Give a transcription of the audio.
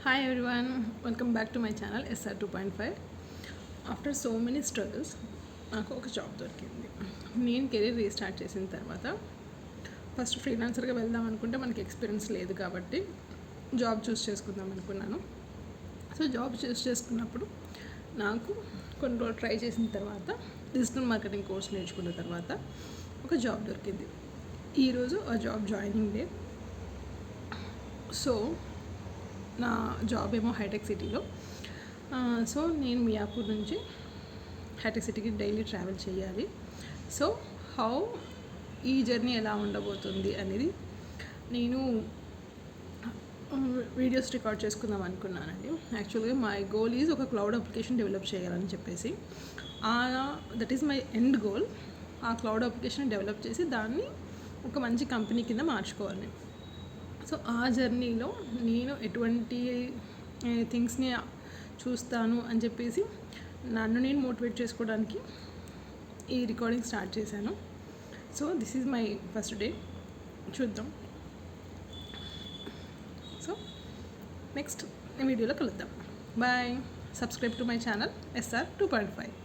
Hi everyone, welcome back to my channel SR 2.5. After so many struggles నాకు ఒక job దొరికింది. నేను career restart చేసిన తర్వాత ఫస్ట్ ఫ్రీలాన్సర్గా వెళ్దాం అనుకుంటే మనకి ఎక్స్పీరియన్స్ లేదు కాబట్టి జాబ్ చూస్ చేసుకుందాం అనుకున్నాను. సో జాబ్ చూస్ చేసుకున్నప్పుడు నాకు కొన్ని రోజులు ట్రై చేసిన తర్వాత డిజిటల్ మార్కెటింగ్ కోర్స్ నేర్చుకున్న తర్వాత ఒక జాబ్ దొరికింది. ఈరోజు ఆ జాబ్ జాయినింగ్ డే. సో నా జాబ్ ఏమో హైటెక్ సిటీలో. సో నేను మియాపూర్ నుంచి హైటెక్ సిటీకి డైలీ ట్రావెల్ చేయాలి. సో ఈ జర్నీ ఎలా ఉండబోతుంది అనేది నేను వీడియోస్ రికార్డ్ చేసుకుందాం అనుకున్నానండి. యాక్చువల్గా మై గోల్ ఈజ్ ఒక క్లౌడ్ అప్లికేషన్ డెవలప్ చేయాలని చెప్పేసి, that is my end goal. ఆ క్లౌడ్ అప్లికేషన్ డెవలప్ చేసి దాన్ని ఒక మంచి కంపెనీ కింద మార్చుకోవాలి. సో ఆ జర్నీలో నేను ఎటువంటి థింగ్స్ని చూస్తాను అని చెప్పేసి నన్ను నేను మోటివేట్ చేసుకోవడానికి ఈ రికార్డింగ్ స్టార్ట్ చేశాను. So this is my first day. చూద్దాం. సో నెక్స్ట్ వీడియోలో కలుద్దాం. Bye. Subscribe to my channel SR 2.5.